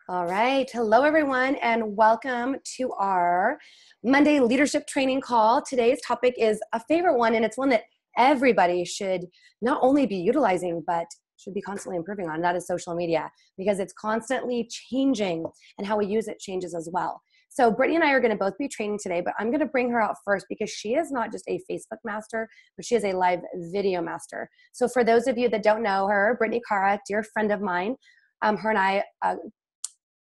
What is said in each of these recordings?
All right. Hello, everyone, and welcome to our Monday leadership training call. Today's topic is a favorite one, and it's one that everybody should not only be utilizing, but should be constantly improving on. That is social media, because it's constantly changing, and how we use it changes as well. So Brittany and I are going to both be training today, but I'm going to bring her out first because she is not just a Facebook master, but she is a live video master. So for those of you that don't know her, Brittany Cara, dear friend of mine, her and I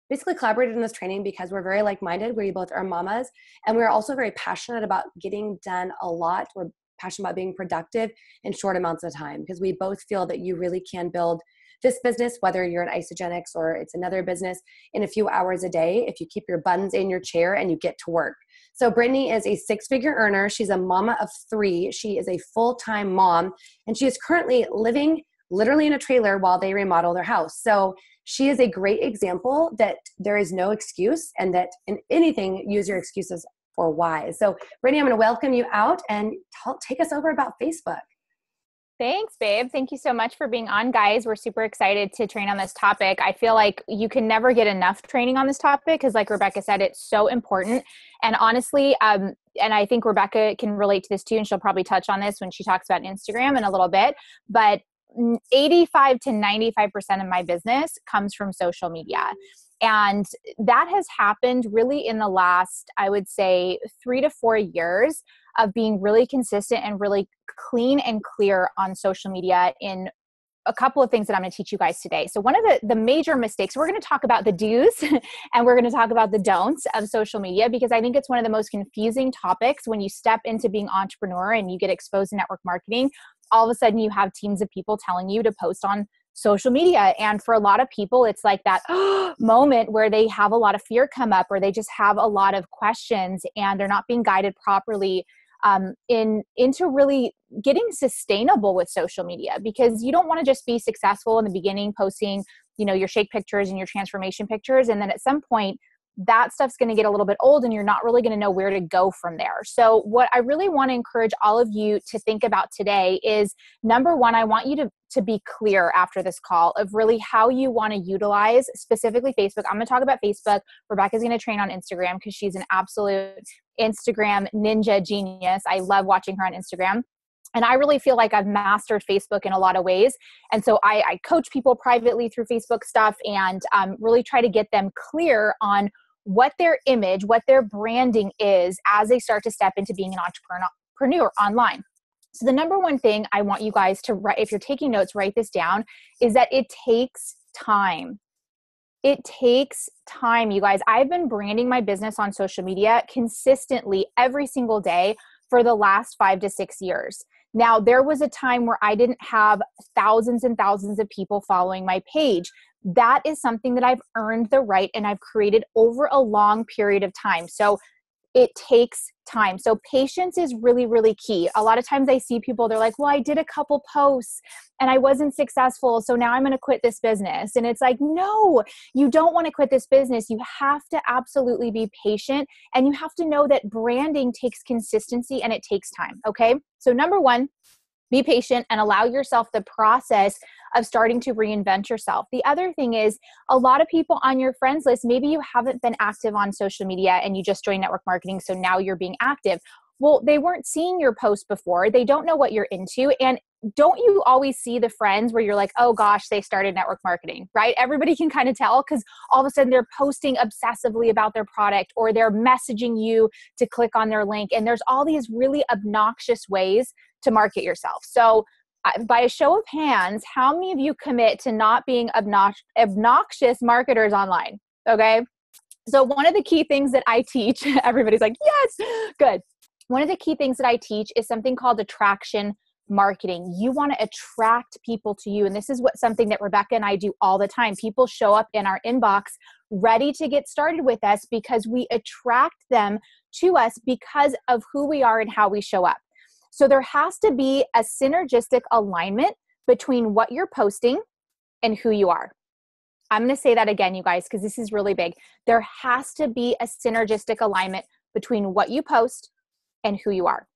basically collaborated in this training because we're very like-minded. We both are mamas, and we're also very passionate about getting done a lot. We're passionate about being productive in short amounts of time, because we both feel that you really can build this business, whether you're an Isogenics or it's another business, in a few hours a day if you keep your buns in your chair and you get to work. So Brittany is a six-figure earner. She's a mama of three. She is a full-time mom, and she is currently living literally in a trailer while they remodel their house. So she is a great example that there is no excuse, and that in anything, use your excuses for why. So Brittany, I'm going to welcome you out and take us over about Facebook. Thanks, babe. Thank you so much for being on, guys. We're super excited to train on this topic. I feel like you can never get enough training on this topic because, like Rebecca said, it's so important. And honestly, and I think Rebecca can relate to this too, and she'll probably touch on this when she talks about Instagram in a little bit, but 85 to 95% of my business comes from social media. And that has happened really in the last, I would say, 3 to 4 years of being really consistent and really clean and clear on social media in a couple of things that I'm going to teach you guys today. So one of the major mistakes, we're going to talk about the do's and we're going to talk about the don'ts of social media, because I think it's one of the most confusing topics when you step into being an entrepreneur and you get exposed to network marketing. All of a sudden you have teams of people telling you to post on social media. And for a lot of people, it's like that moment where they have a lot of fear come up, or they just have a lot of questions and they're not being guided properly into really getting sustainable with social media, because you don't want to just be successful in the beginning posting, your shake pictures and your transformation pictures. And then at some point that stuff's going to get a little bit old and you're not really going to know where to go from there. So what I really want to encourage all of you to think about today is, number one, I want you to be clear after this call of really how you want to utilize specifically Facebook. I'm going to talk about Facebook. Rebecca's going to train on Instagram because she's an absolute Instagram ninja genius. I love watching her on Instagram. And I really feel like I've mastered Facebook in a lot of ways. And so I coach people privately through Facebook stuff and really try to get them clear on what their image, what their branding is as they start to step into being an entrepreneur online. So the number one thing I want you guys to write, if you're taking notes, write this down, is that it takes time. It takes time, you guys. I've been branding my business on social media consistently every single day for the last 5 to 6 years. Now, there was a time where I didn't have thousands and thousands of people following my page. That is something that I've earned the right and I've created over a long period of time. So it takes time. So patience is really, really key. A lot of times I see people, they're like, well, I did a couple posts and I wasn't successful, so now I'm going to quit this business. And it's like, no, you don't want to quit this business. You have to absolutely be patient, and you have to know that branding takes consistency and it takes time. Okay. So number one, be patient and allow yourself the process of starting to reinvent yourself. The other thing is, a lot of people on your friends list, maybe you haven't been active on social media and you just joined network marketing, so now you're being active. Well, they weren't seeing your post before. They don't know what you're into. And don't you always see the friends where you're like, oh gosh, they started network marketing, right? Everybody can kind of tell because all of a sudden they're posting obsessively about their product, or they're messaging you to click on their link. And there's all these really obnoxious ways to market yourself. So by a show of hands, how many of you commit to not being obnoxious marketers online? Okay. So one of the key things that I teach, everybody's like, yes, good. One of the key things that I teach is something called attraction marketing. You want to attract people to you. And this is something that Rebecca and I do all the time. People show up in our inbox ready to get started with us because we attract them to us because of who we are and how we show up. So there has to be a synergistic alignment between what you're posting and who you are. I'm going to say that again, you guys, because this is really big. There has to be a synergistic alignment between what you post and who you are.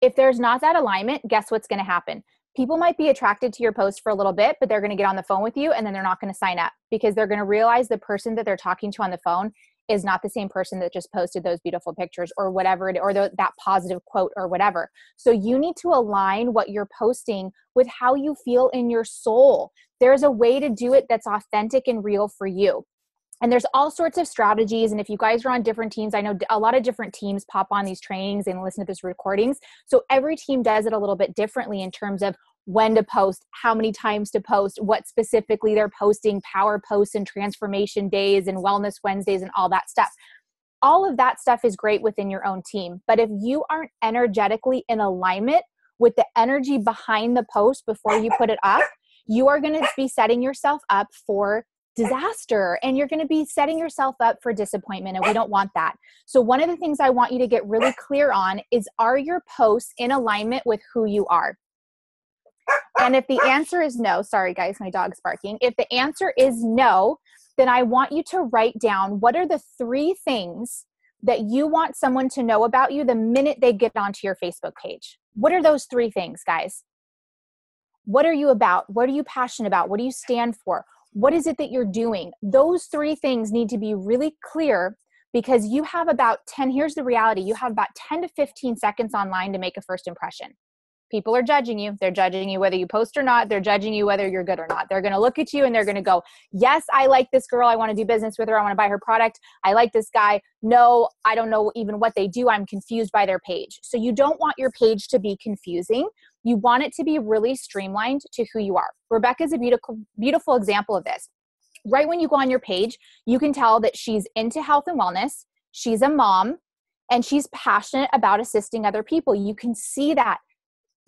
If there's not that alignment, guess what's going to happen? People might be attracted to your post for a little bit, but they're going to get on the phone with you and then they're not going to sign up because they're going to realize the person that they're talking to on the phone is not the same person that just posted those beautiful pictures or whatever, that positive quote or whatever. So you need to align what you're posting with how you feel in your soul. There's a way to do it that's authentic and real for you. And there's all sorts of strategies. And if you guys are on different teams, I know a lot of different teams pop on these trainings and listen to these recordings. So every team does it a little bit differently in terms of when to post, how many times to post, what specifically they're posting, power posts and transformation days and wellness Wednesdays and all that stuff. All of that stuff is great within your own team. But if you aren't energetically in alignment with the energy behind the post before you put it up, you are going to be setting yourself up for disaster and you're going to be setting yourself up for disappointment, and we don't want that. So one of the things I want you to get really clear on is, are your posts in alignment with who you are? And if the answer is no, sorry guys, my dog's barking. If the answer is no, then I want you to write down what are the 3 things that you want someone to know about you the minute they get onto your Facebook page. What are those 3 things, guys? What are you about? What are you passionate about? What do you stand for? What is it that you're doing? Those 3 things need to be really clear because you have about 10, here's the reality, you have about 10 to 15 seconds online to make a first impression. People are judging you. They're judging you whether you post or not. They're judging you whether you're good or not. They're going to look at you and they're going to go, yes, I like this girl. I want to do business with her. I want to buy her product. I like this guy. No, I don't know even what they do. I'm confused by their page. So you don't want your page to be confusing. You want it to be really streamlined to who you are. Rebecca's a beautiful, beautiful example of this. Right when you go on your page, you can tell that she's into health and wellness. She's a mom and she's passionate about assisting other people. You can see that.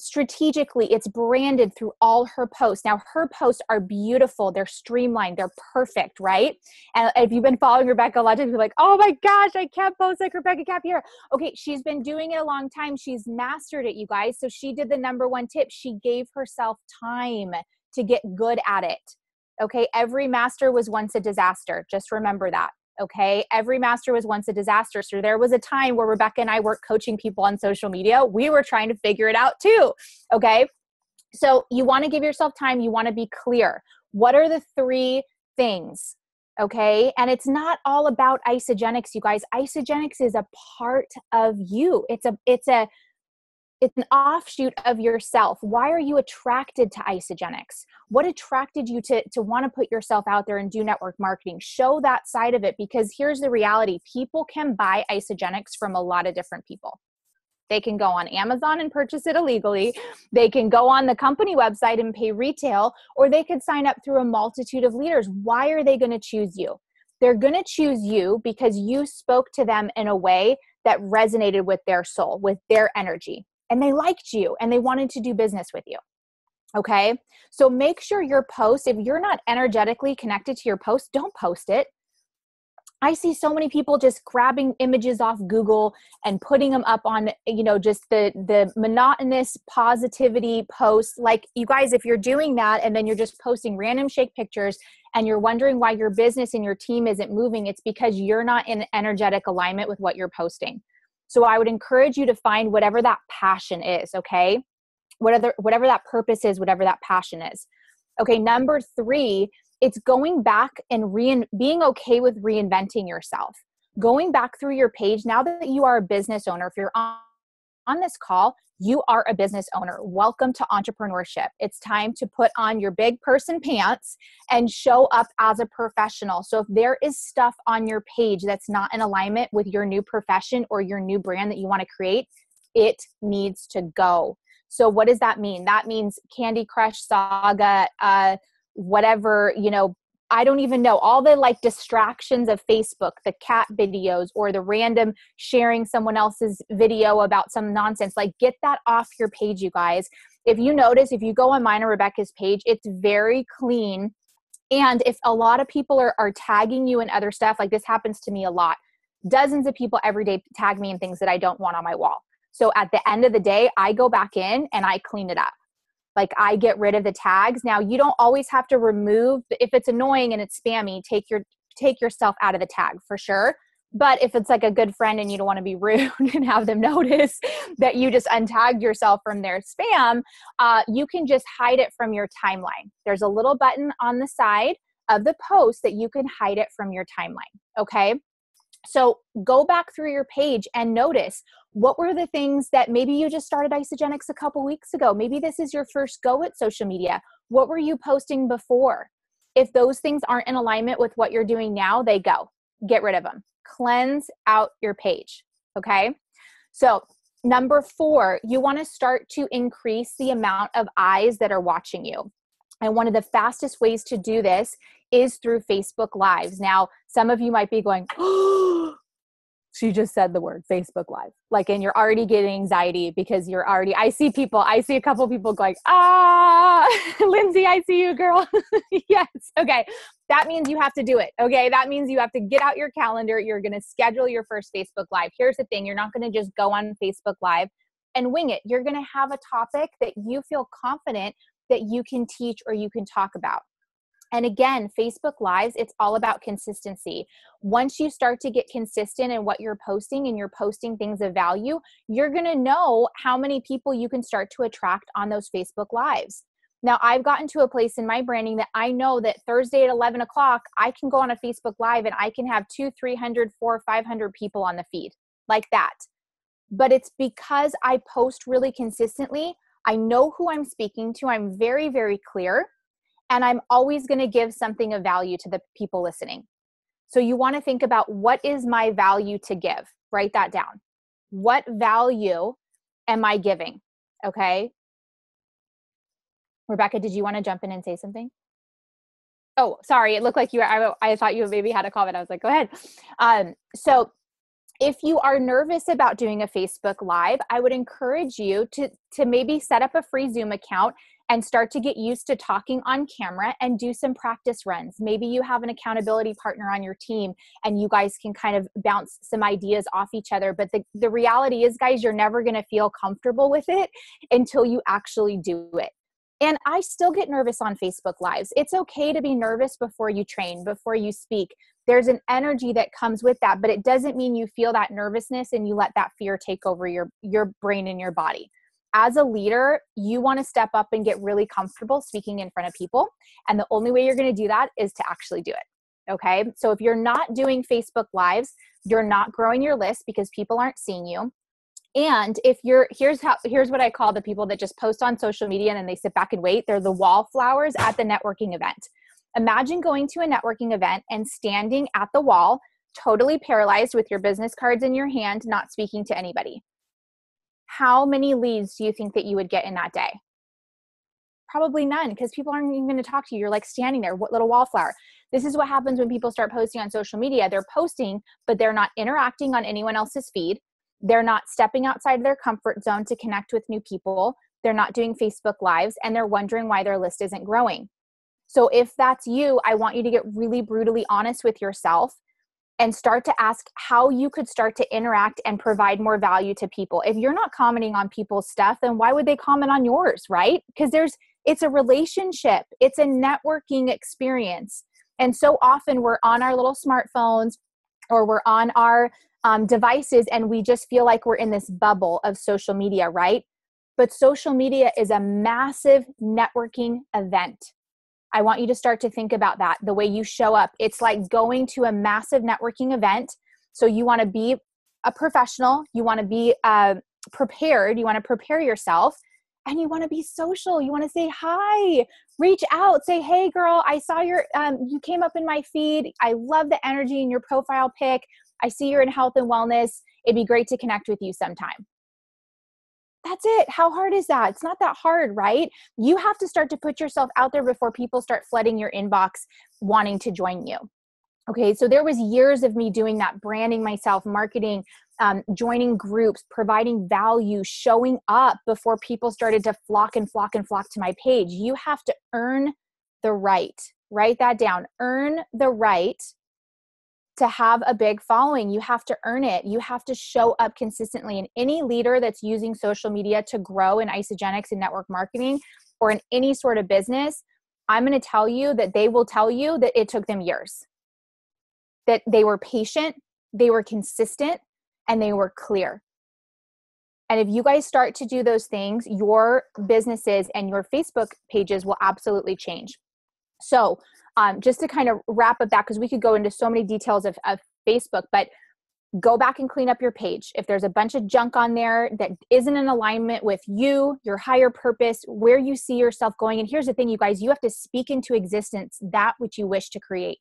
Strategically, it's branded through all her posts. Now, her posts are beautiful. They're streamlined. They're perfect, right? And if you've been following Rebecca, a lot of times you're like, oh my gosh, I can't post like Rebecca Capiera. Okay, she's been doing it a long time. She's mastered it, you guys. So she did the number 1 tip. She gave herself time to get good at it. Okay, every master was once a disaster. Just remember that. Okay. Every master was once a disaster. So there was a time where Rebecca and I were coaching people on social media. We were trying to figure it out too. Okay. So you want to give yourself time. You want to be clear. What are the 3 things? Okay. And it's not all about isogenics, you guys. Isogenics is a part of you. It's an offshoot of yourself. Why are you attracted to isogenics? What attracted you to want to put yourself out there and do network marketing? Show that side of it, because here's the reality. People can buy isogenics from a lot of different people. They can go on Amazon and purchase it illegally. They can go on the company website and pay retail, or they could sign up through a multitude of leaders. Why are they going to choose you? They're going to choose you because you spoke to them in a way that resonated with their soul, with their energy. And they liked you and they wanted to do business with you. Okay. So make sure your post, if you're not energetically connected to your post, don't post it. I see so many people just grabbing images off Google and putting them up on, just the monotonous positivity posts. Like, you guys, if you're doing that and then you're just posting random shake pictures and you're wondering why your business and your team isn't moving, it's because you're not in energetic alignment with what you're posting. So I would encourage you to find whatever that passion is, okay? Whatever that purpose is, whatever that passion is. Okay, number 3, it's going back and being okay with reinventing yourself. Going back through your page, now that you are a business owner, if you're on this call, you are a business owner. Welcome to entrepreneurship. It's time to put on your big person pants and show up as a professional. So if there is stuff on your page that's not in alignment with your new profession or your new brand that you want to create, it needs to go. So what does that mean? That means Candy Crush Saga, whatever, I don't even know, all the distractions of Facebook, the cat videos or the random sharing someone else's video about some nonsense. Get that off your page, you guys. If you notice, if you go on mine or Rebecca's page, it's very clean. And if a lot of people are tagging you in other stuff, this happens to me a lot. Dozens of people every day tag me in things that I don't want on my wall. So at the end of the day, I go back in and I clean it up. I get rid of the tags. Now, you don't always have to remove, if it's annoying and it's spammy, take yourself out of the tag for sure. But if it's like a good friend and you don't want to be rude and have them notice that you just untagged yourself from their spam, you can just hide it from your timeline. There's a little button on the side of the post that you can hide it from your timeline. Okay. So go back through your page and notice what were the things that maybe you just started Isagenix a couple weeks ago. Maybe this is your first go at social media. What were you posting before? If those things aren't in alignment with what you're doing now, they go. Get rid of them. Cleanse out your page. Okay. So number 4, you want to start to increase the amount of eyes that are watching you. And one of the fastest ways to do this is through Facebook Lives. Now, some of you might be going, oh, she just said the word Facebook Live. Like, and you're already getting anxiety because I see a couple people going, Lindsay, I see you, girl. Yes. Okay. That means you have to do it. Okay. That means you have to get out your calendar. You're going to schedule your first Facebook Live. Here's the thing. You're not going to just go on Facebook Live and wing it. You're going to have a topic that you feel confident that you can teach or you can talk about. And again, Facebook Lives, it's all about consistency. Once you start to get consistent in what you're posting and you're posting things of value, you're going to know how many people you can start to attract on those Facebook Lives. Now, I've gotten to a place in my branding that I know that Thursday at 11 o'clock, I can go on a Facebook Live and I can have 200, 300, 400, 500 people on the feed like that. But it's because I post really consistently. I know who I'm speaking to. I'm very, very clear. And I'm always going to give something of value to the people listening. So you want to think about, what is my value to give? Write that down. What value am I giving? Okay. Rebecca, did you want to jump in and say something? Oh, sorry. It looked like I thought you maybe had a comment. I was like, go ahead. So if you are nervous about doing a Facebook Live, I would encourage you to maybe set up a free Zoom account and start to get used to talking on camera and do some practice runs. Maybe you have an accountability partner on your team and you guys can kind of bounce some ideas off each other. But the reality is, guys, you're never going to feel comfortable with it until you actually do it. And I still get nervous on Facebook Lives. It's okay to be nervous before you train, before you speak. There's an energy that comes with that, but it doesn't mean you feel that nervousness and you let that fear take over your brain and your body. As a leader, you want to step up and get really comfortable speaking in front of people. And the only way you're going to do that is to actually do it. Okay. So if you're not doing Facebook Lives, you're not growing your list because people aren't seeing you. And if here's what I call the people that just post on social media and then they sit back and wait. They're the wallflowers at the networking event. Imagine going to a networking event and standing at the wall, totally paralyzed with your business cards in your hand, not speaking to anybody. How many leads do you think that you would get in that day? Probably none, because people aren't even going to talk to you. You're like standing there, what little wallflower. This is what happens when people start posting on social media. They're posting, but they're not interacting on anyone else's feed. They're not stepping outside their comfort zone to connect with new people. They're not doing Facebook Lives, and they're wondering why their list isn't growing. So if that's you, I want you to get really brutally honest with yourself and start to ask how you could start to interact and provide more value to people. If you're not commenting on people's stuff, then why would they comment on yours, right? Because it's a relationship. It's a networking experience. And so often we're on our little smartphones or we're on our devices and we just feel like we're in this bubble of social media, right? But social media is a massive networking event. I want you to start to think about that, the way you show up. It's like going to a massive networking event. So you want to be a professional. You want to be prepared. You want to prepare yourself. And you want to be social. You want to say hi, reach out, say, hey girl, I saw you came up in my feed. I love the energy in your profile pic. I see you're in health and wellness. It'd be great to connect with you sometime. That's it. How hard is that? It's not that hard, right? You have to start to put yourself out there before people start flooding your inbox wanting to join you. Okay, so there was years of me doing that, branding myself, marketing, joining groups, providing value, showing up before people started to flock and flock and flock to my page. You have to earn the right. Write that down. Earn the right to have a big following. You have to earn it. You have to show up consistently. And any leader that's using social media to grow in Isagenix and network marketing or in any sort of business, I'm going to tell you that they will tell you that it took them years. That they were patient, they were consistent, and they were clear. And if you guys start to do those things, your businesses and your Facebook pages will absolutely change. So just to kind of wrap up that, because we could go into so many details of Facebook, but go back and clean up your page. If there's a bunch of junk on there that isn't in alignment with you, your higher purpose, where you see yourself going. And here's the thing, you guys, you have to speak into existence that which you wish to create.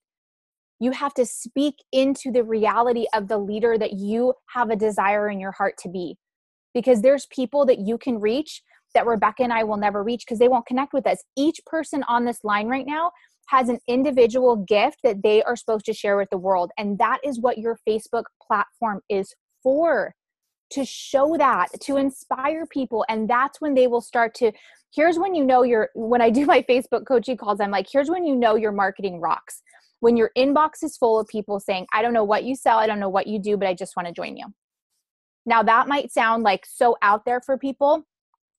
You have to speak into the reality of the leader that you have a desire in your heart to be. Because there's people that you can reach that Rebecca and I will never reach because they won't connect with us. Each person on this line right now has an individual gift that they are supposed to share with the world. And that is what your Facebook platform is for, to show that, to inspire people. And that's when they will start to, here's when you know when I do my Facebook coaching calls, I'm like, here's when you know your marketing rocks. When your inbox is full of people saying, I don't know what you sell, I don't know what you do, but I just want to join you. Now that might sound like so out there for people,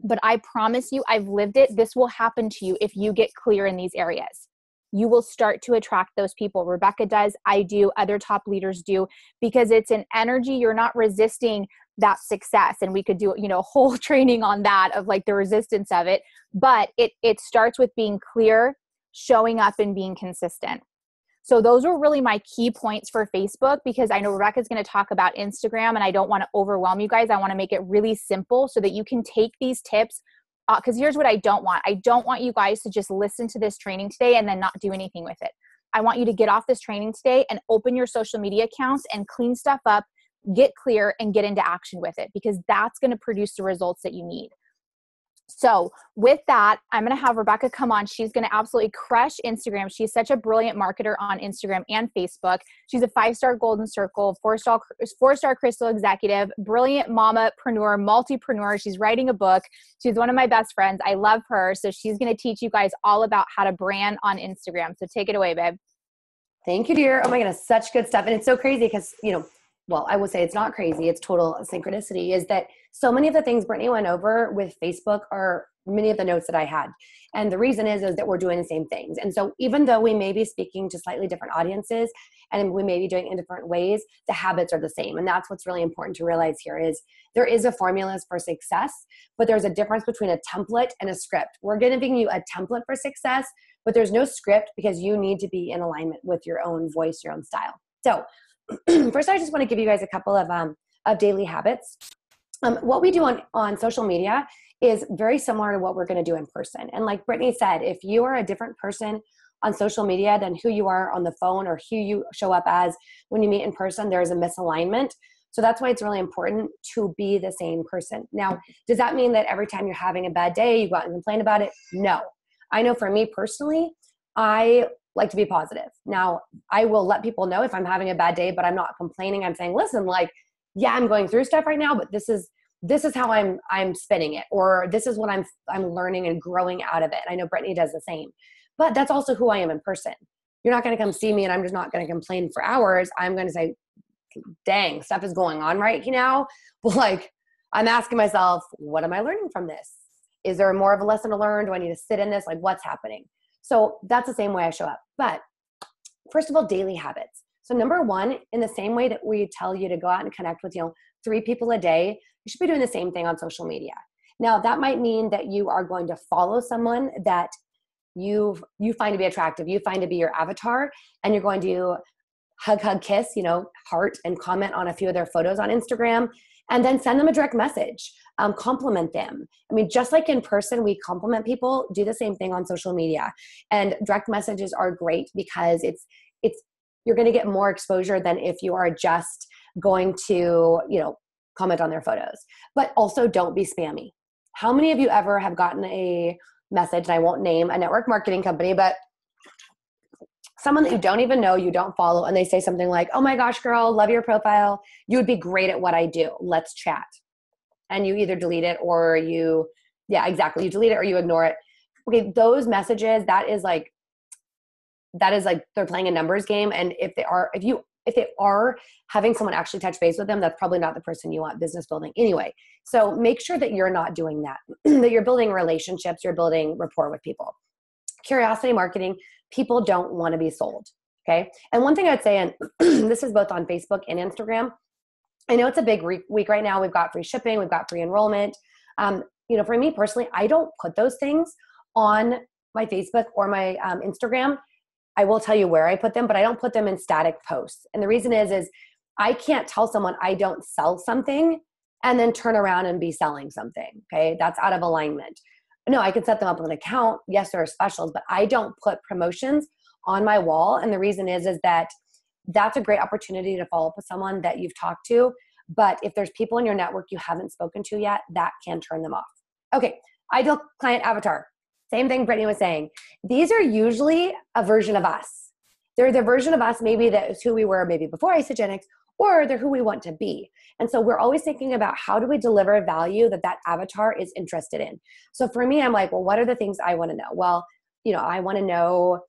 but I promise you, I've lived it. This will happen to you if you get clear in these areas. You will start to attract those people. Rebecca does, I do, other top leaders do, because it's an energy. You're not resisting that success. And we could do, a whole training on that of like the resistance of it. But it starts with being clear, showing up and being consistent. So those are really my key points for Facebook, because I know Rebecca's going to talk about Instagram and I don't want to overwhelm you guys. I want to make it really simple so that you can take these tips. Because here's what I don't want. I don't want you guys to just listen to this training today and then not do anything with it. I want you to get off this training today and open your social media accounts and clean stuff up, get clear, and get into action with it, because that's going to produce the results that you need. So with that, I'm going to have Rebecca come on. She's going to absolutely crush Instagram. She's such a brilliant marketer on Instagram and Facebook. She's a 5-star Golden Circle, 4-star Crystal Executive, brilliant mamapreneur, multipreneur. She's writing a book. She's one of my best friends. I love her. So she's going to teach you guys all about how to brand on Instagram. So take it away, babe. Thank you, dear. Oh my goodness, such good stuff. And it's so crazy because, well, I would say it's not crazy. It's total synchronicity, is that so many of the things Brittany went over with Facebook are many of the notes that I had. And the reason is that we're doing the same things. And so even though we may be speaking to slightly different audiences and we may be doing it in different ways, the habits are the same. And that's what's really important to realize here is there is a formula for success, but there's a difference between a template and a script. We're giving you a template for success, but there's no script because you need to be in alignment with your own voice, your own style. So first, I just want to give you guys a couple of daily habits. What we do on social media is very similar to what we're going to do in person. And like Brittany said, if you are a different person on social media than who you are on the phone or who you show up as when you meet in person, there's a misalignment. So that's why it's really important to be the same person. Now, does that mean that every time you're having a bad day, you go out and complain about it? No. I know for me personally, I like to be positive. Now, I will let people know if I'm having a bad day, but I'm not complaining. I'm saying, listen, yeah, I'm going through stuff right now, but this is how I'm spinning it, or this is what I'm learning and growing out of it. I know Brittany does the same, but that's also who I am in person. You're not going to come see me and I'm just not going to complain for hours. I'm going to say, dang, stuff is going on right now. But I'm asking myself, what am I learning from this? Is there more of a lesson to learn? Do I need to sit in this? What's happening? So that's the same way I show up. But first of all, daily habits. So number one, in the same way that we tell you to go out and connect with, 3 people a day, you should be doing the same thing on social media. Now, that might mean that you are going to follow someone that you find to be attractive, you find to be your avatar, and you're going to hug, kiss, heart and comment on a few of their photos on Instagram, and then send them a direct message, compliment them. I mean, just like in person, we compliment people, do the same thing on social media. And direct messages are great because you're going to get more exposure than if you are just going to, comment on their photos. But also don't be spammy. How many of you ever have gotten a message, and I won't name a network marketing company, but someone that you don't even know, you don't follow, and they say something like, oh my gosh, girl, love your profile. You would be great at what I do. Let's chat. And you either delete it or you delete it or you ignore it. Okay, those messages, that is like they're playing a numbers game. And if they are having someone actually touch base with them, that's probably not the person you want business building anyway. So make sure that you're not doing that, that you're building relationships, you're building rapport with people. Curiosity marketing, people don't want to be sold. Okay. And one thing I'd say, and this is both on Facebook and Instagram, I know it's a big week right now. We've got free shipping. We've got free enrollment. For me personally, I don't put those things on my Facebook or my Instagram. I will tell you where I put them, but I don't put them in static posts. And the reason is I can't tell someone I don't sell something and then turn around and be selling something. Okay. That's out of alignment. No, I can set them up with an account. Yes, there are specials, but I don't put promotions on my wall. And the reason is that that's a great opportunity to follow up with someone that you've talked to. But if there's people in your network you haven't spoken to yet, that can turn them off. Okay. Ideal client avatar. Same thing Brittany was saying. These are usually a version of us. They're the version of us maybe that is who we were maybe before Isagenix, or they're who we want to be. And so we're always thinking about how do we deliver value that avatar is interested in. So for me, I'm like, well, what are the things I want to know? Well, I want to know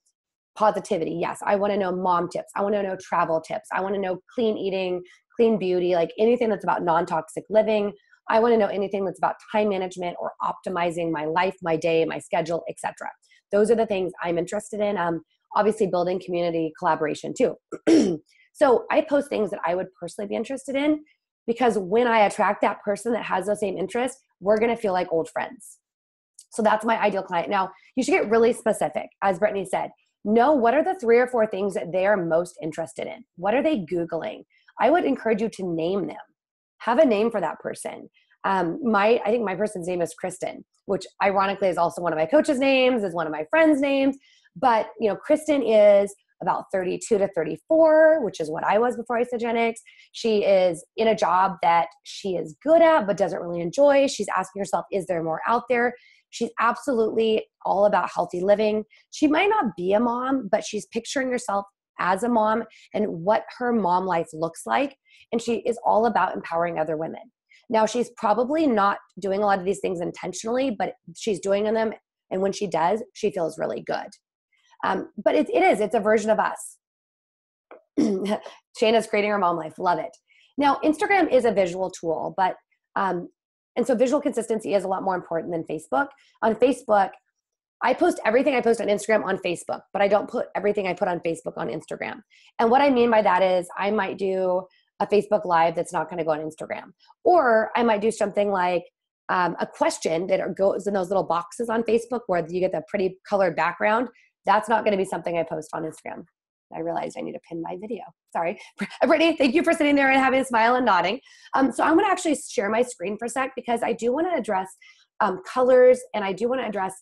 positivity. Yes. I want to know mom tips. I want to know travel tips. I want to know clean eating, clean beauty, like anything that's about non-toxic living. I want to know anything that's about time management or optimizing my life, my day, my schedule, etc. Those are the things I'm interested in. Obviously building community collaboration too. So I post things that I would personally be interested in, because when I attract that person that has those same interests, we're going to feel like old friends. So that's my ideal client. Now, you should get really specific. As Brittany said, know what are the 3 or 4 things that they are most interested in. What are they Googling? I would encourage you to name them. Have a name for that person. I think my person's name is Kristen, which ironically is also one of my coach's names, is one of my friends' names. But, Kristen is about 32 to 34, which is what I was before Isagenix. She is in a job that she is good at, but doesn't really enjoy. She's asking herself, is there more out there? She's absolutely all about healthy living. She might not be a mom, but she's picturing herself as a mom and what her mom life looks like. And she is all about empowering other women. Now, she's probably not doing a lot of these things intentionally, but she's doing them. And when she does, she feels really good. But it's a version of us. Shayna's creating her mom life. Love it. Now, Instagram is a visual tool, but, and so visual consistency is a lot more important than Facebook. On Facebook, I post everything I post on Instagram on Facebook, but I don't put everything I put on Facebook on Instagram. And what I mean by that is I might do a Facebook Live that's not going to go on Instagram. Or I might do something like a question that goes in those little boxes on Facebook where you get the pretty colored background. That's not going to be something I post on Instagram. I realized I need to pin my video. Sorry. Brittany, thank you for sitting there and having a smile and nodding. So I'm going to actually share my screen for a sec, because I do want to address colors, and I do want to address,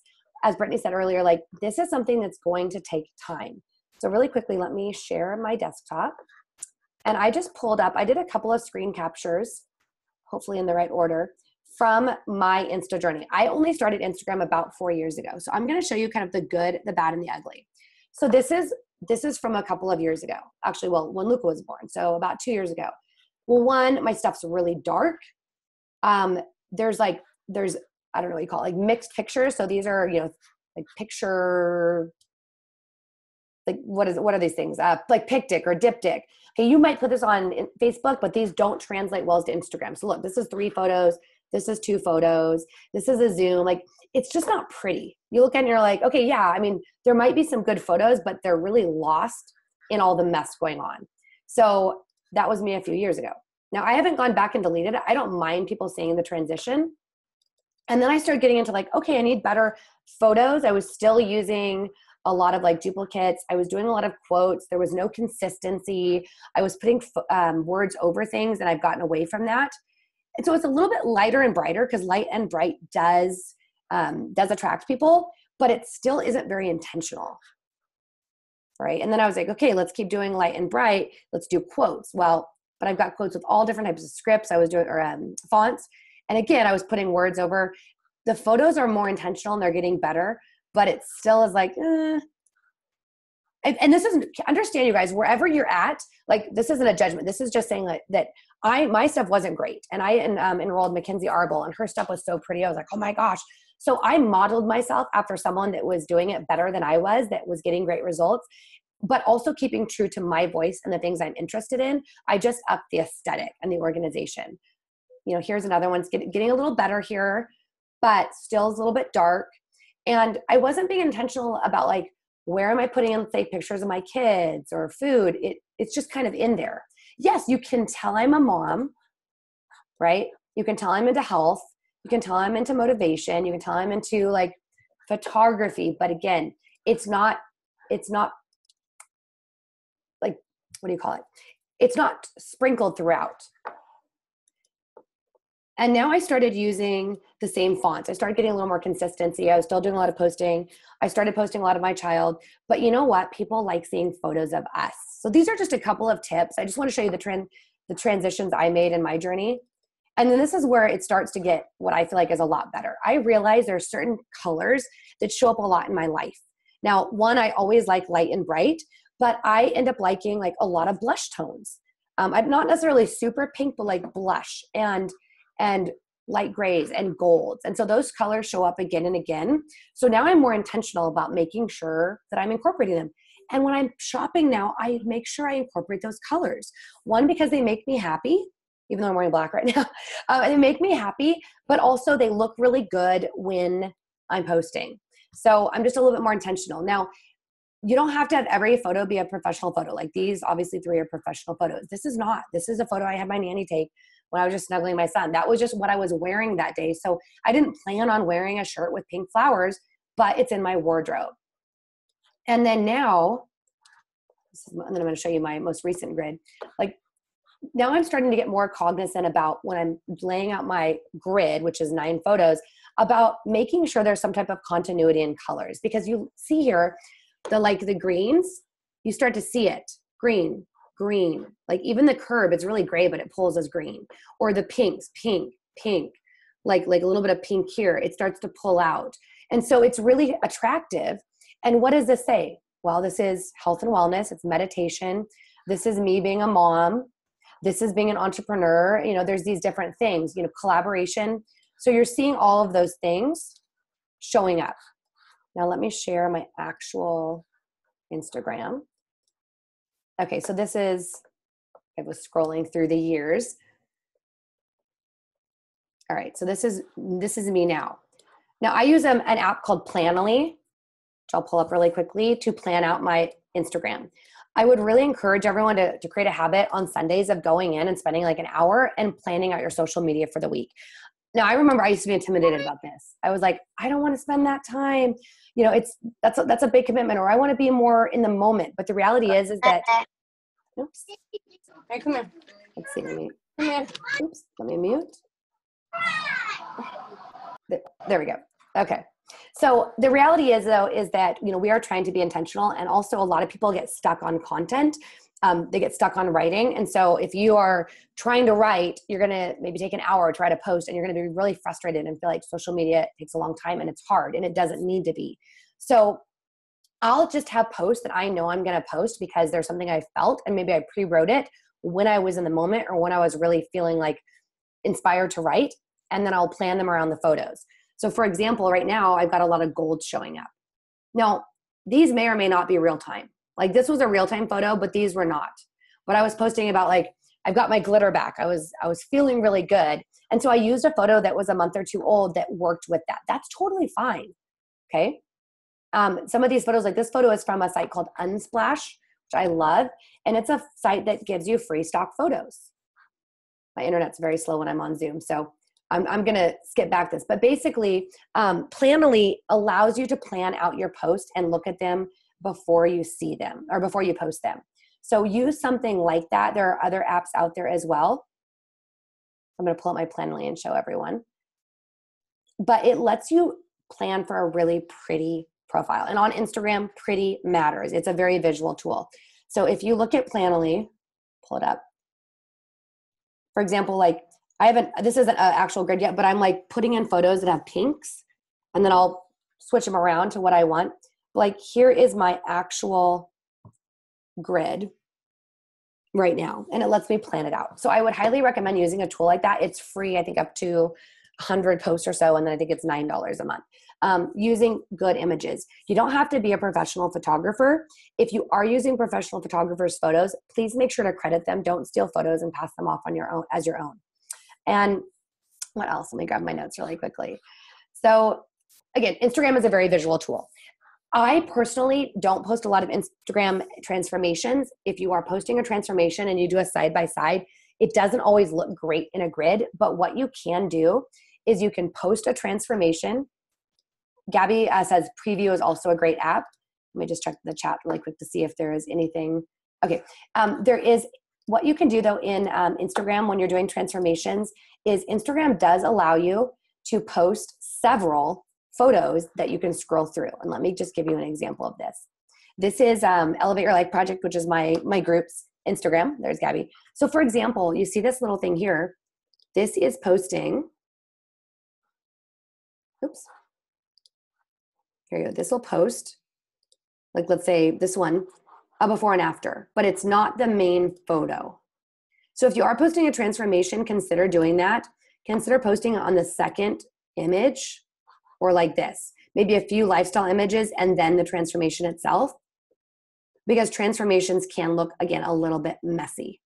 as Brittany said earlier, like this is something that's going to take time. So really quickly, let me share my desktop. And I just pulled up, I did a couple of screen captures, hopefully in the right order, from my Insta journey. I only started Instagram about 4 years ago. So I'm going to show you kind of the good, the bad, and the ugly. So this is from a couple of years ago. Actually, well, when Luca was born. So about 2 years ago. Well, one, my stuff's really dark. There's I don't know what you call it, like mixed pictures. So these are, like picture, like what are these things? Like PicDic or Diptic. Okay, you might put this on Facebook, but these don't translate well to Instagram. So look, this is 3 photos. This is 2 photos. This is a Zoom. Like, it's just not pretty. You look at it and you're like, okay, yeah, I mean, there might be some good photos, but they're really lost in all the mess going on. So that was me a few years ago. Now, I haven't gone back and deleted it. I don't mind people seeing the transition. And then I started getting into like, okay, I need better photos. I was still using a lot of like duplicates. I was doing a lot of quotes. There was no consistency. I was putting words over things, and I've gotten away from that. And so it's a little bit lighter and brighter, because light and bright does attract people, but it still isn't very intentional. Right. And then I was like, okay, let's keep doing light and bright. Let's do quotes. Well, but I've got quotes with all different types of scripts. I was doing, or fonts. And again, I was putting words over. The photos are more intentional and they're getting better, but it still is like, and this isn't, understand you guys, wherever you're at, like this isn't a judgment. This is just saying that my stuff wasn't great. And I enrolled Mackenzie Arbel, and her stuff was so pretty. I was like, oh my gosh. So I modeled myself after someone that was doing it better than I was, that was getting great results, but also keeping true to my voice and the things I'm interested in. I just upped the aesthetic and the organization. Here's another one. It's getting a little better here, but still is a little bit dark. And I wasn't being intentional about like where am I putting in, say, pictures of my kids or food? It's just kind of in there. Yes, you can tell I'm a mom, right? You can tell I'm into health. You can tell I'm into motivation. You can tell I'm into like photography. But again, it's not like, what do you call it? It's not sprinkled throughout. And now I started using the same fonts. I started getting a little more consistency. I was still doing a lot of posting. I started posting a lot of my child. But you know what? People like seeing photos of us. So these are just a couple of tips. I just want to show you the transitions I made in my journey. And then this is where it starts to get what I feel like is a lot better. I realize there are certain colors that show up a lot in my life. Now, one, I always like light and bright, but I end up liking like a lot of blush tones. I'm not necessarily super pink, but like blush and light grays and golds. And so those colors show up again and again. So now I'm more intentional about making sure that I'm incorporating them. And when I'm shopping now, I make sure I incorporate those colors. One, because they make me happy, even though I'm wearing black right now. They make me happy, but also they look really good when I'm posting. So I'm just a little bit more intentional. Now, you don't have to have every photo be a professional photo. Like these, obviously 3 are professional photos. This is not. This is a photo I had my nanny take when I was just snuggling my son. That was just what I was wearing that day. So I didn't plan on wearing a shirt with pink flowers, but it's in my wardrobe. And then now, and then I'm going to show you my most recent grid. Like now I'm starting to get more cognizant about when I'm laying out my grid, which is 9 photos, about making sure there's some type of continuity in colors. Because you see here, the greens, you start to see it. Green, green. Like even the curb, it's really gray, but it pulls as green. Or the pinks, pink, pink. Like a little bit of pink here. It starts to pull out. And so it's really attractive. And what does this say? Well, this is health and wellness. It's meditation. This is me being a mom. This is being an entrepreneur. You know, there's these different things, you know, collaboration. So you're seeing all of those things showing up. Now let me share my actual Instagram. Okay, so this is, I was scrolling through the years. All right, so this is me now. Now I use an app called Planoly, which I'll pull up really quickly, to plan out my Instagram. I would really encourage everyone to create a habit on Sundays of going in and spending like an hour and planning out your social media for the week. Now, I remember I used to be intimidated about this. I was like, I don't want to spend that time. You know, that's a big commitment, or I want to be more in the moment. But the reality is that, oops. Hey, come here. Let's see, come here. Oops, let me mute. There we go. Okay. So the reality is though, is that, you know, we are trying to be intentional, and also a lot of people get stuck on content. They get stuck on writing. And so if you are trying to write, you're going to maybe take an hour to try to post, and you're going to be really frustrated and feel like social media takes a long time and it's hard, and it doesn't need to be. So I'll just have posts that I know I'm going to post because there's something I felt, and maybe I pre-wrote it when I was in the moment or when I was really feeling like inspired to write, and then I'll plan them around the photos. So for example, right now I've got a lot of gold showing up. Now, these may or may not be real time. Like this was a real-time photo, but these were not. But I was posting about like, I've got my glitter back. I was feeling really good. And so I used a photo that was a month or 2 old that worked with that. That's totally fine. Okay. Some of these photos, like this photo is from a site called Unsplash, which I love. And it's a site that gives you free stock photos. My internet's very slow when I'm on Zoom, so I'm going to skip back this. But basically, Planoly allows you to plan out your post and look at them before you see them or before you post them. So use something like that. There are other apps out there as well. I'm going to pull up my Planoly and show everyone. But it lets you plan for a really pretty profile. And on Instagram, pretty matters. It's a very visual tool. So if you look at Planoly, pull it up. For example, like this isn't an actual grid yet, but I'm like putting in photos that have pinks, and then I'll switch them around to what I want. Like here is my actual grid right now, and it lets me plan it out. So I would highly recommend using a tool like that. It's free, I think up to 100 posts or so, and then I think it's $9 a month. Using good images. You don't have to be a professional photographer. If you are using professional photographers' photos, please make sure to credit them. Don't steal photos and pass them off on your own as your own. And what else? Let me grab my notes really quickly. So again, Instagram is a very visual tool. I personally don't post a lot of Instagram transformations. If you are posting a transformation and you do a side by side, it doesn't always look great in a grid, but what you can do is you can post a transformation. Gabby says Preview is also a great app. Let me just check the chat really quick to see if there is anything. Okay. There is, what you can do though in Instagram when you're doing transformations is Instagram does allow you to post several photos that you can scroll through. And let me just give you an example of this. This is Elevate Your Life Project, which is my group's Instagram. There's Gabby. So for example, you see this little thing here. This is posting. Oops. Here you go. This will post, like let's say this one, a before and after, but it's not the main photo. So if you are posting a transformation, consider doing that. Consider posting it on the second image or like this. Maybe a few lifestyle images and then the transformation itself, because transformations can look, again, a little bit messy.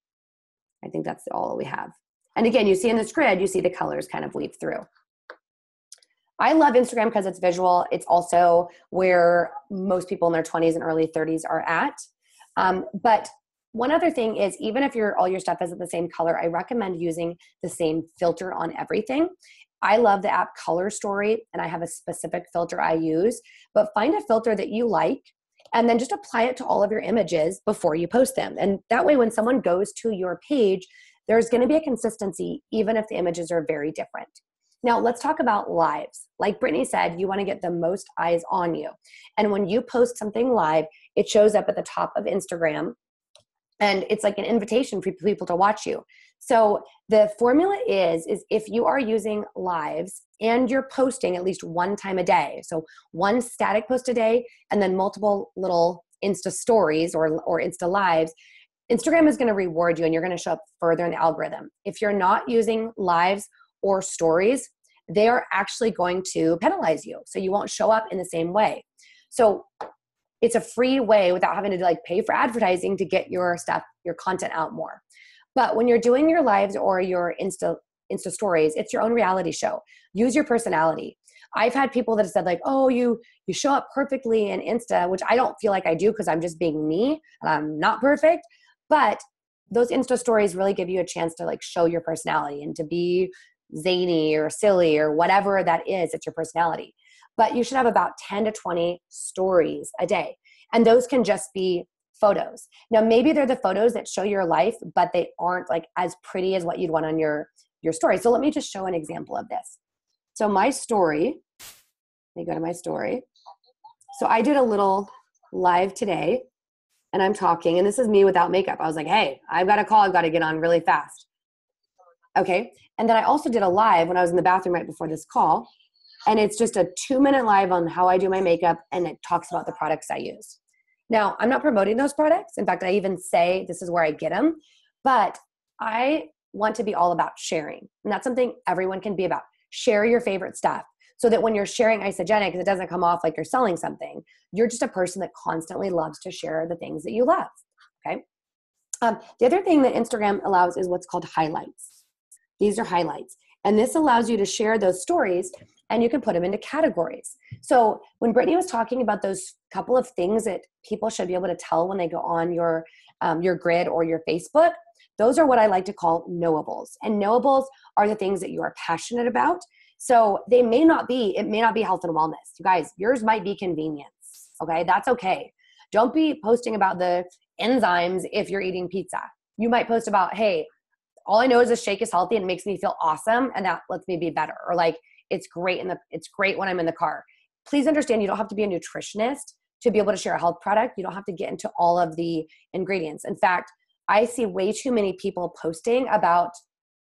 I think that's all we have. And again, you see in this grid, you see the colors kind of weave through. I love Instagram because it's visual. It's also where most people in their 20s and early 30s are at. But one other thing is, even if all your stuff is the same color, I recommend using the same filter on everything. I love the app Color Story, and I have a specific filter I use, but find a filter that you like and then just apply it to all of your images before you post them. And that way, when someone goes to your page, there's going to be a consistency, even if the images are very different. Now, let's talk about lives. Like Brittany said, you want to get the most eyes on you. And when you post something live, it shows up at the top of Instagram, and it's like an invitation for people to watch you. So the formula is if you are using lives and you're posting at least one time a day, so one static post a day and then multiple little Insta stories or Insta lives, Instagram is going to reward you and you're going to show up further in the algorithm. If you're not using lives or stories, they are actually going to penalize you. So you won't show up in the same way. So it's a free way without having to like pay for advertising to get your stuff, your content out more. But when you're doing your lives or your Insta stories, it's your own reality show. Use your personality. I've had people that have said like, oh, you show up perfectly in Insta, which I don't feel like I do because I'm just being me and I'm not perfect. But those Insta stories really give you a chance to like show your personality and to be zany or silly or whatever that is. It's your personality. But you should have about 10 to 20 stories a day. And those can just be photos. Now, maybe they're the photos that show your life, but they aren't like as pretty as what you'd want on your story. So let me just show an example of this. So my story, let me go to my story. So I did a little live today and I'm talking, and this is me without makeup. I was like, hey, I've got a call I've got to get on really fast. Okay. And then I also did a live when I was in the bathroom right before this call. And it's just a 2-minute live on how I do my makeup, and it talks about the products I use. Now, I'm not promoting those products. In fact, I even say this is where I get them, but I want to be all about sharing. And that's something everyone can be about. Share your favorite stuff so that when you're sharing Isogenics, it doesn't come off like you're selling something. You're just a person that constantly loves to share the things that you love, okay? The other thing that Instagram allows is what's called highlights. These are highlights. And this allows you to share those stories and you can put them into categories. So when Brittany was talking about those couple of things that people should be able to tell when they go on your grid or your Facebook, those are what I like to call knowables. And knowables are the things that you are passionate about. So it may not be health and wellness. You guys, yours might be convenience. Okay, that's okay. Don't be posting about the enzymes if you're eating pizza. You might post about, hey, all I know is this shake is healthy and makes me feel awesome, and that lets me be better. Or like, it's great when I'm in the car. Please understand, you don't have to be a nutritionist to be able to share a health product. You don't have to get into all of the ingredients. In fact, I see way too many people posting about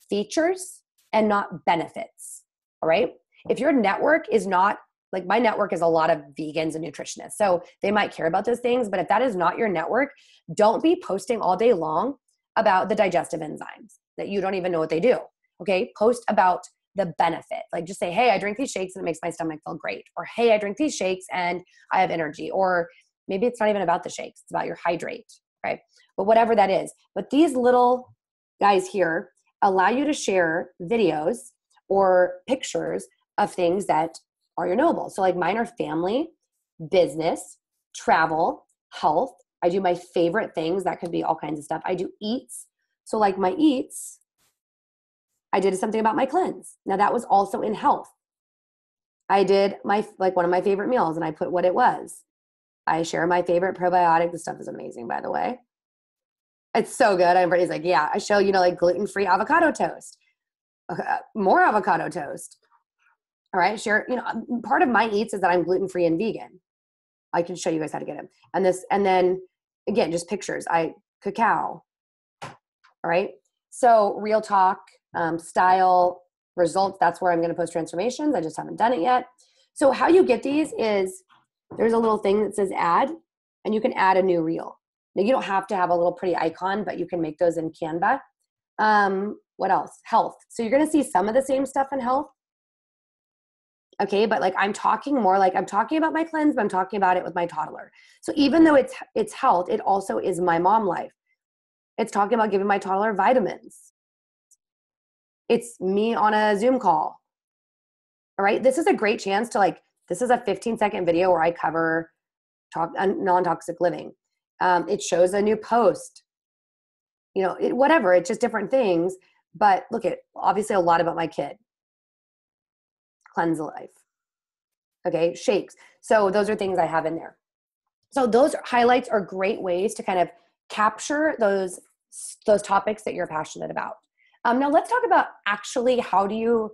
features and not benefits. All right. If your network is not, like my network is a lot of vegans and nutritionists, so they might care about those things. But if that is not your network, don't be posting all day long about the digestive enzymes that you don't even know what they do. Okay. Post about the benefit. Like just say, hey, I drink these shakes and it makes my stomach feel great. Or, hey, I drink these shakes and I have energy. Or maybe it's not even about the shakes. It's about your hydrate, right? But whatever that is. But these little guys here allow you to share videos or pictures of things that are your knowables. So like mine are family, business, travel, health. I do my favorite things. That could be all kinds of stuff. I do eats. So like my eats, I did something about my cleanse. Now that was also in health. I did one of my favorite meals and I put what it was. I share my favorite probiotic. This stuff is amazing, by the way. It's so good. Everybody's like, yeah, I show, like gluten-free avocado toast, more avocado toast. All right. Share, part of my eats is that I'm gluten-free and vegan. I can show you guys how to get them. And then again, just pictures. Cacao. All right. So real talk, style, results. That's where I'm going to post transformations. I just haven't done it yet. So how you get these is there's a little thing that says add, and you can add a new reel. Now you don't have to have a little pretty icon, but you can make those in Canva. What else? Health. So you're going to see some of the same stuff in health. Okay. But I'm talking about my cleanse, but I'm talking about it with my toddler. So even though it's health, it also is my mom life. It's talking about giving my toddler vitamins. It's me on a Zoom call. All right. This is a great chance to this is a 15-second video where I cover non-toxic living. It shows a new post, whatever. It's just different things. But look at, obviously a lot about my kid. Cleanse life. Okay. Shakes. So those are things I have in there. So those highlights are great ways to kind of capture those topics that you're passionate about. Now let's talk about actually how do you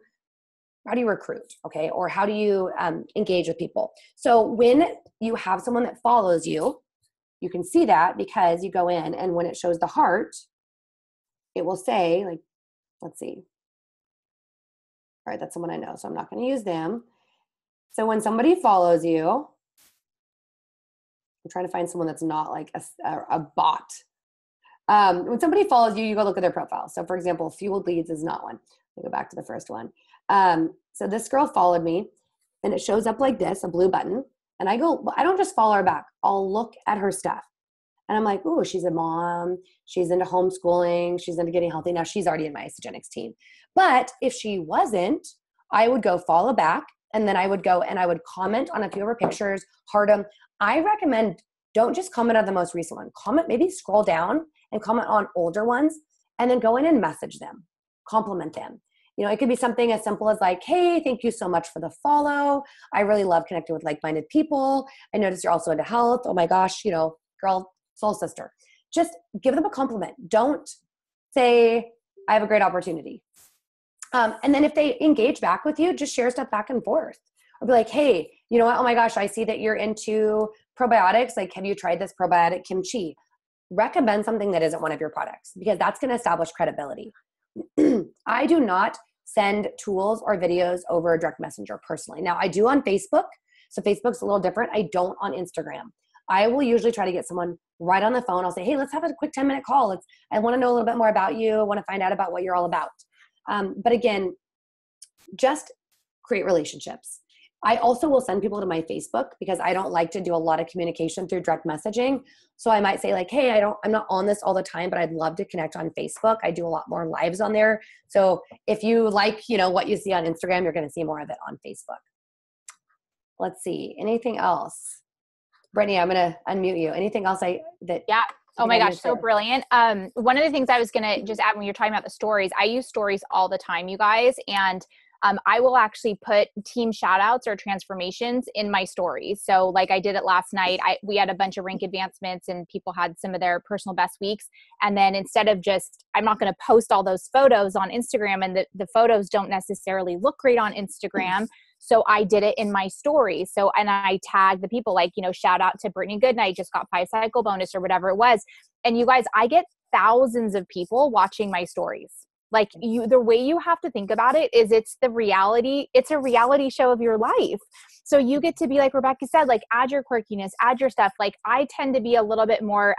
recruit, okay? Or how do you engage with people? So when you have someone that follows you, you can see that because you go in and when it shows the heart, it will say let's see. All right, that's someone I know, so I'm not going to use them. So when somebody follows you, I'm trying to find someone that's not like a bot. When somebody follows you, you go look at their profile. So for example, Fueled Leads is not one. Let me go back to the first one. So this girl followed me and it shows up like this, a blue button. And I don't just follow her back. I'll look at her stuff. And I'm like, oh, she's a mom. She's into homeschooling. She's into getting healthy. Now she's already in my Isagenix team. But if she wasn't, I would go follow back. And then I would go and I would comment on a few of her pictures, heart them. I recommend don't just comment on the most recent one. Comment, maybe scroll down and comment on older ones and then go in and message them, compliment them. It could be something as simple as hey, thank you so much for the follow. I really love connecting with like-minded people. I noticed you're also into health. Oh my gosh, girl, soul sister. Just give them a compliment. Don't say, I have a great opportunity. And then if they engage back with you, just share stuff back and forth. Or be like, hey, you know what? Oh my gosh, I see that you're into probiotics. Have you tried this probiotic kimchi? Recommend something that isn't one of your products because that's going to establish credibility. I do not send tools or videos over direct messenger personally. Now I do on Facebook. So Facebook's a little different. I don't on Instagram. I will usually try to get someone right on the phone. I'll say, hey, let's have a quick 10-minute call. I want to know a little bit more about you. I want to find out about what you're all about. But again, just create relationships. I also will send people to my Facebook because I don't like to do a lot of communication through direct messaging. So I might say hey, I'm not on this all the time, but I'd love to connect on Facebook. I do a lot more lives on there. So if you like, what you see on Instagram, you're going to see more of it on Facebook. Let's see. Anything else? Brittany, I'm going to unmute you. Anything else Yeah. Oh my gosh, so brilliant. One of the things I was going to just add when you're talking about the stories, I use stories all the time, you guys. And I will actually put team shout outs or transformations in my stories. So I did it last night, we had a bunch of rank advancements and people had some of their personal best weeks. And then instead of I'm not going to post all those photos on Instagram and the photos don't necessarily look great on Instagram. So I did it in my stories. And I tagged the people shout out to Brittany Goodnight, just got 5 cycle bonus or whatever it was. And you guys, I get thousands of people watching my stories. The way you have to think about it is it's a reality show of your life. So you get to be like Rebecca said, add your quirkiness, add your stuff. I tend to be a little bit more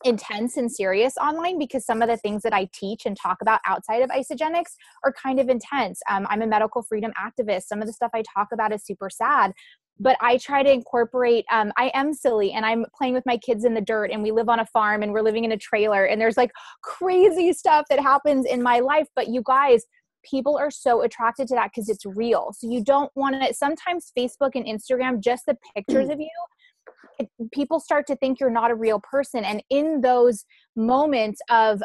intense and serious online because some of the things that I teach and talk about outside of Isagenix are kind of intense. I'm a medical freedom activist. Some of the stuff I talk about is super sad. But I try to incorporate, I am silly and I'm playing with my kids in the dirt and we live on a farm and we're living in a trailer and there's crazy stuff that happens in my life. But you guys, people are so attracted to that because it's real. So you don't want to, sometimes Facebook and Instagram, just the pictures of you, people start to think you're not a real person. And in those moments of,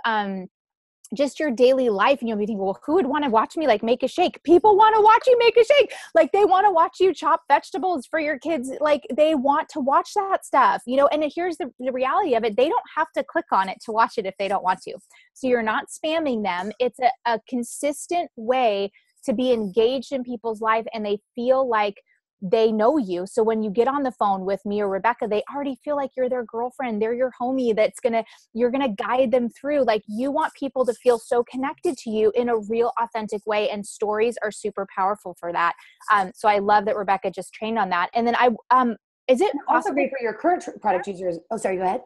just your daily life, and you'll be thinking, well, who would want to watch me like make a shake? People want to watch you make a shake. Like they want to watch you chop vegetables for your kids. Like they want to watch that stuff, you know, and here's the reality of it. They don't have to click on it to watch it if they don't want to. So you're not spamming them. It's a consistent way to be engaged in people's life, and they feel like they know you. So when you get on the phone with me or Rebecca, they already feel like you're their girlfriend. They're your homie you're going to guide them through. Like you want people to feel so connected to you in a real, authentic way. And stories are super powerful for that. So I love that Rebecca just trained on that. And then is it also great for your current product users? Oh, sorry, go ahead.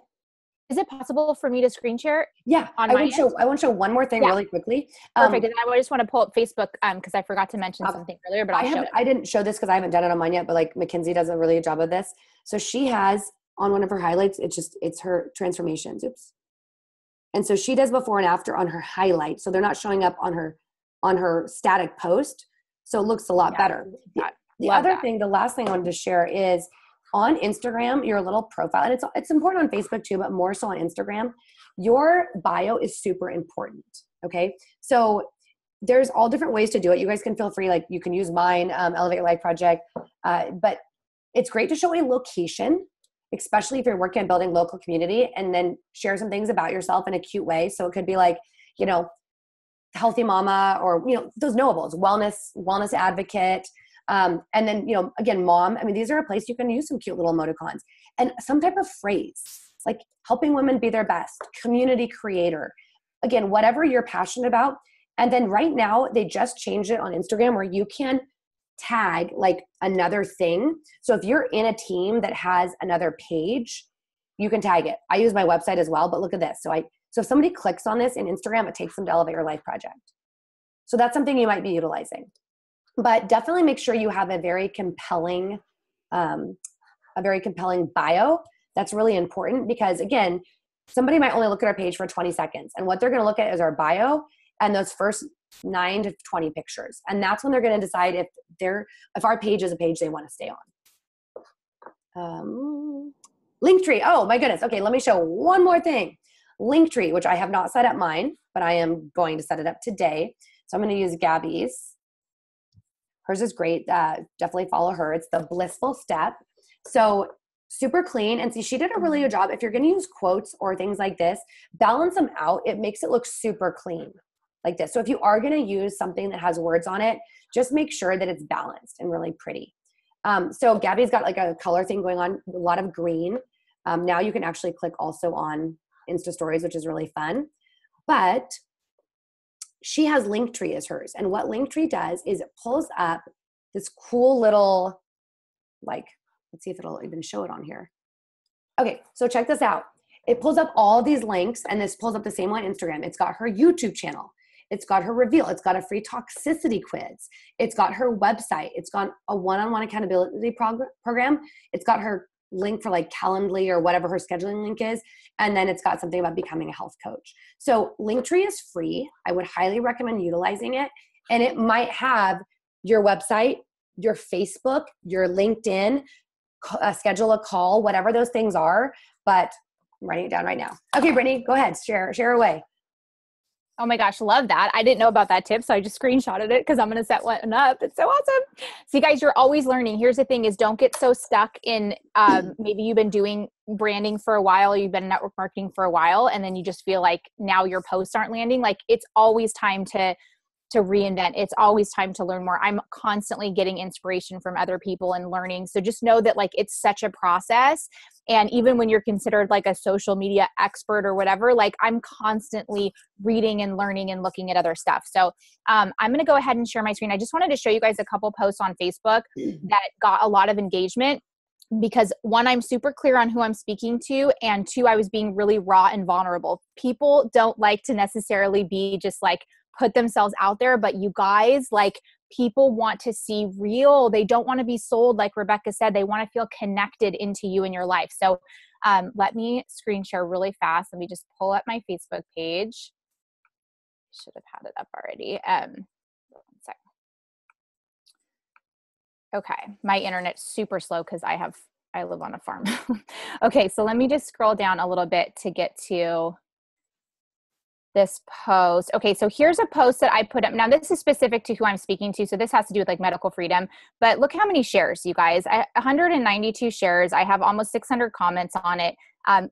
Is it possible for me to screen share? Yeah, I want to show one more thing really quickly. Perfect. And I just want to pull up Facebook because I forgot to mention something earlier, but I didn't show this because I haven't done it on mine yet, but like Mackenzie does a really good job of this. So she has on one of her highlights, it's her transformations. Oops. And so she does before and after on her highlight. So they're not showing up on her static post. So it looks a lot better. The other thing, the last thing I wanted to share is on Instagram, your little profile, and it's important on Facebook too, but more so on Instagram, your bio is super important. Okay. So there's all different ways to do it. You guys can feel free, like you can use mine, Elevate Your Life Project. But it's great to show a location, especially if you're working on building local community, and then share some things about yourself in a cute way. So it could be like, you know, healthy mama, or, you know, those knowables, wellness advocate. And then, you know, again, mom, I mean, these are a place you can use some cute little emoticons and some type of phrase like helping women be their best, community creator, again, whatever you're passionate about. And then right now they just changed it on Instagram where you can tag like another thing. So if you're in a team that has another page, you can tag it. I use my website as well, but look at this. So if somebody clicks on this in Instagram, it takes them to Elevate Your Life Project. So that's something you might be utilizing. But definitely make sure you have a very compelling bio. That's really important because, again, somebody might only look at our page for 20 seconds. And what they're going to look at is our bio and those first 9 to 20 pictures. And that's when they're going to decide if our page is a page they want to stay on. Linktree. Oh, my goodness. Okay, let me show one more thing. Linktree, which I have not set up mine, but I am going to set it up today. So I'm going to use Gabby's. Hers is great. Definitely follow her. It's the Blissful Step. So super clean. And see, she did a really good job. If you're going to use quotes or things like this, balance them out. It makes it look super clean like this. So if you are going to use something that has words on it, just make sure that it's balanced and really pretty. So Gabby's got like a color thing going on, a lot of green. Now you can actually click also on Insta Stories, which is really fun. But she has Linktree as hers. And what Linktree does is it pulls up this cool little, like, let's see if it'll even show it on here. Okay, so check this out. It pulls up all these links, and this pulls up the same on Instagram. It's got her YouTube channel. It's got her reveal. It's got a free toxicity quiz. It's got her website. It's got a one-on-one accountability program. It's got her link for like Calendly or whatever her scheduling link is. And then it's got something about becoming a health coach. So Linktree is free. I would highly recommend utilizing it. And it might have your website, your Facebook, your LinkedIn, schedule a call, whatever those things are. But I'm writing it down right now. Okay, Brittany, go ahead. Share away. Oh my gosh, love that. I didn't know about that tip, so I just screenshotted it because I'm going to set one up. It's so awesome. So you guys, you're always learning. Here's the thing is don't get so stuck in maybe you've been doing branding for a while, you've been network marketing for a while, and then you just feel like now your posts aren't landing. Like it's always time to reinvent. It's always time to learn more. I'm constantly getting inspiration from other people and learning. So just know that like it's such a process. And even when you're considered like a social media expert or whatever, like I'm constantly reading and learning and looking at other stuff. So I'm going to go ahead and share my screen. I just wanted to show you guys a couple posts on Facebook that got a lot of engagement. Because one, I'm super clear on who I'm speaking to. And two, I was being really raw and vulnerable. People don't like to necessarily be just like put themselves out there, but you guys, like people want to see real. They don't want to be sold. Like Rebecca said, they want to feel connected into you in your life. So let me screen share really fast. Let me just pull up my Facebook page. Should have had it up already. Okay. My internet's super slow because I live on a farm. Okay. So let me just scroll down a little bit to get to this post. Okay, so here's a post that I put up. Now, this is specific to who I'm speaking to, so this has to do with like medical freedom. But look how many shares, you guys. 192 shares. I have almost 600 comments on it.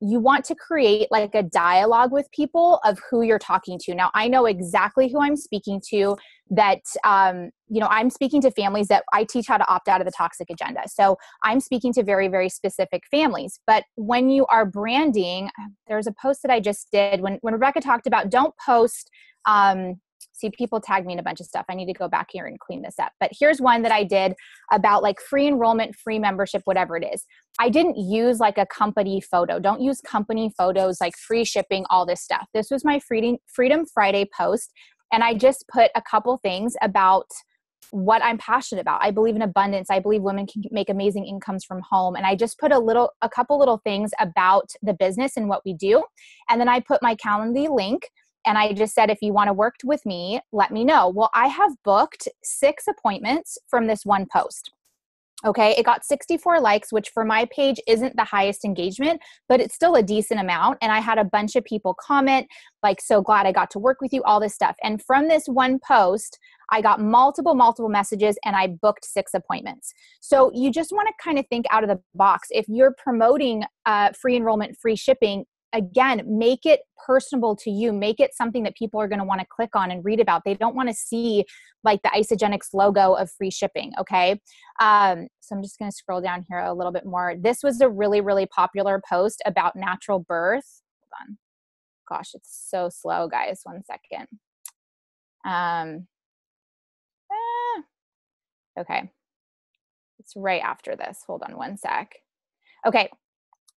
You want to create like a dialogue with people of who you're talking to. Now, I know exactly who I'm speaking to. That I'm speaking to families that I teach how to opt out of the toxic agenda. So I'm speaking to very, very specific families. But when you are branding, there's a post that I just did when Rebecca talked about don't post. See, people tag me in a bunch of stuff. I need to go back here and clean this up. But here's one that I did about like free enrollment, free membership, whatever it is. I didn't use like a company photo. Don't use company photos, like free shipping, all this stuff. This was my Freedom Friday post. And I just put a couple things about what I'm passionate about. I believe in abundance. I believe women can make amazing incomes from home. And I just put a couple little things about the business and what we do. And then I put my Calendly link. And I just said, if you want to work with me, let me know. Well, I have booked 6 appointments from this one post. Okay, it got 64 likes, which for my page isn't the highest engagement, but it's still a decent amount. And I had a bunch of people comment, like, so glad I got to work with you, all this stuff. And from this one post, I got multiple messages and I booked 6 appointments. So you just want to kind of think out of the box. If you're promoting free enrollment, free shipping, again, make it personable to you. Make it something that people are going to want to click on and read about. They don't want to see like the Isagenix logo of free shipping. Okay. So I'm just going to scroll down here a little bit more. This was a really, really popular post about natural birth. Hold on. Gosh, it's so slow, guys. One second. Okay. It's right after this. Hold on one sec. Okay.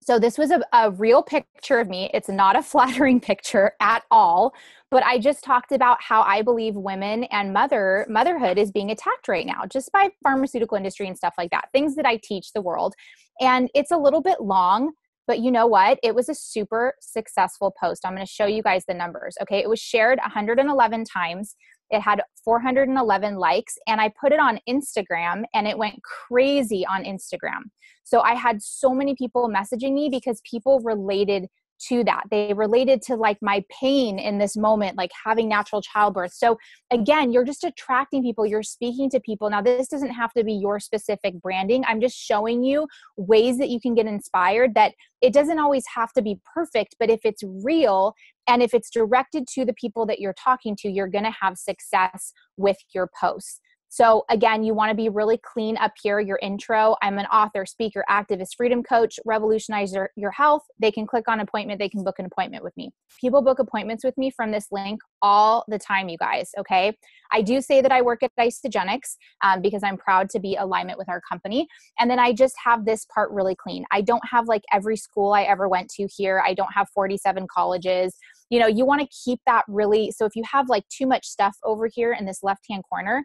So this was a real picture of me. It's not a flattering picture at all, but I just talked about how I believe women and motherhood is being attacked right now, just by pharmaceutical industry and stuff like that, things that I teach the world. And it's a little bit long, but you know what? It was a super successful post. I'm going to show you guys the numbers. Okay. It was shared 111 times. It had 411 likes, and I put it on Instagram and it went crazy on Instagram. So I had so many people messaging me because people related to that. They related to like my pain in this moment, like having natural childbirth. So again, you're just attracting people. You're speaking to people. Now, this doesn't have to be your specific branding. I'm just showing you ways that you can get inspired, that it doesn't always have to be perfect, but if it's real and if it's directed to the people that you're talking to, you're going to have success with your posts. So again, you want to be really clean up here, your intro. I'm an author, speaker, activist, freedom coach, revolutionize your health. They can click on appointment. They can book an appointment with me. People book appointments with me from this link all the time, you guys. Okay. I do say that I work at Isagenix because I'm proud to be alignment with our company. And then I just have this part really clean. I don't have like every school I ever went to here. I don't have 47 colleges. You know, you want to keep that really. So if you have like too much stuff over here in this left-hand corner,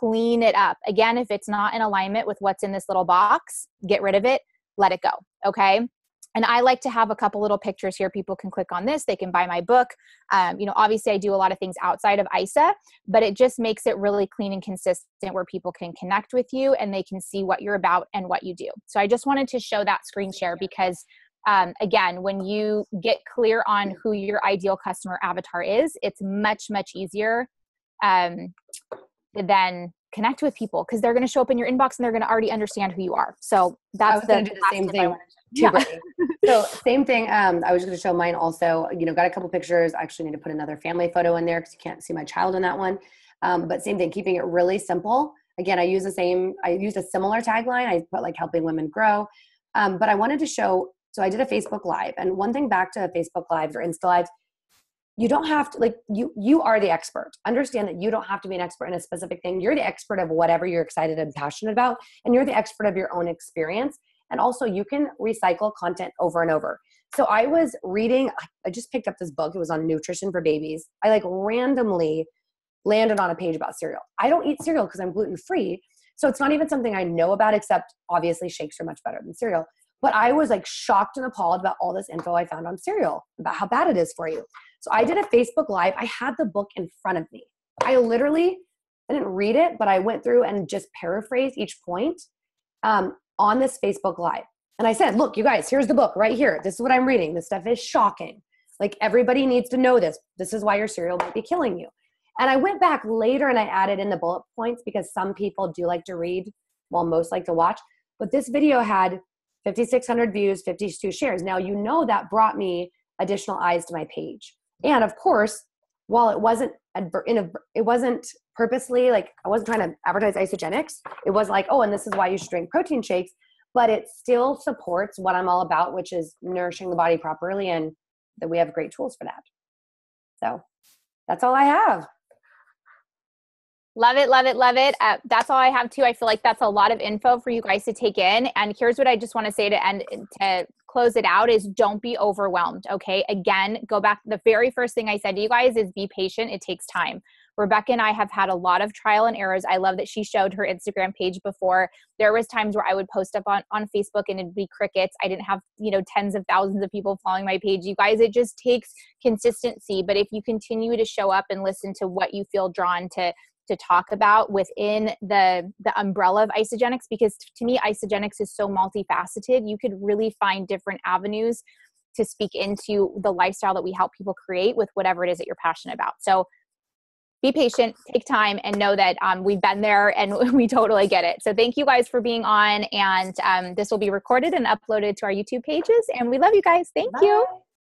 clean it up. Again, if it's not in alignment with what's in this little box, get rid of it, let it go. Okay. And I like to have a couple little pictures here. People can click on this. They can buy my book. Obviously I do a lot of things outside of ISA, but it just makes it really clean and consistent where people can connect with you and they can see what you're about and what you do. So I just wanted to show that screen share because again, when you get clear on who your ideal customer avatar is, it's much, much easier then connect with people because they're going to show up in your inbox and they're going to already understand who you are. So that's I was going to do the same thing too, Brittany. So same thing. I was going to show mine also, got a couple pictures. I actually need to put another family photo in there because you can't see my child in that one. But same thing, keeping it really simple. Again, I used a similar tagline. I put like helping women grow. But I wanted to show, so I did a Facebook Live, and one thing back to Facebook Lives or Insta Lives, you don't have to, you are the expert. Understand that you don't have to be an expert in a specific thing. You're the expert of whatever you're excited and passionate about, and you're the expert of your own experience. And also you can recycle content over and over. So I was reading, I just picked up this book. It was on nutrition for babies. I randomly landed on a page about cereal. I don't eat cereal because I'm gluten-free. So it's not even something I know about, except obviously shakes are much better than cereal. But I was shocked and appalled about all this info I found on cereal, about how bad it is for you. So I did a Facebook Live. I had the book in front of me. I literally I didn't read it, but I went through and just paraphrased each point on this Facebook Live. And I said, look, you guys, here's the book right here. This is what I'm reading. This stuff is shocking. Like, everybody needs to know this. This is why your cereal might be killing you. And I went back later and I added in the bullet points because some people do like to read while most like to watch. But this video had 5,600 views, 52 shares. Now, you know, that brought me additional eyes to my page. And of course, while it wasn't purposely, like, I wasn't trying to advertise isogenics. It was like, oh, and this is why you should drink protein shakes. But it still supports what I'm all about, which is nourishing the body properly, and that we have great tools for that. So that's all I have. Love it, love it, love it. That's all I have too. I feel like that's a lot of info for you guys to take in. And here's what I just want to say to close it out is don't be overwhelmed. Okay. Again, go back. The very first thing I said to you guys is be patient. It takes time. Rebecca and I have had a lot of trial and errors. I love that she showed her Instagram page before. There was times where I would post up on Facebook and it'd be crickets. I didn't have, tens of thousands of people following my page. You guys, it just takes consistency. But if you continue to show up and listen to what you feel drawn to talk about within the umbrella of Isagenix, because to me, Isagenix is so multifaceted. You could really find different avenues to speak into the lifestyle that we help people create with whatever it is that you're passionate about. So be patient, take time, and know that we've been there and we totally get it. So thank you guys for being on, and this will be recorded and uploaded to our YouTube pages, and we love you guys. Thank you.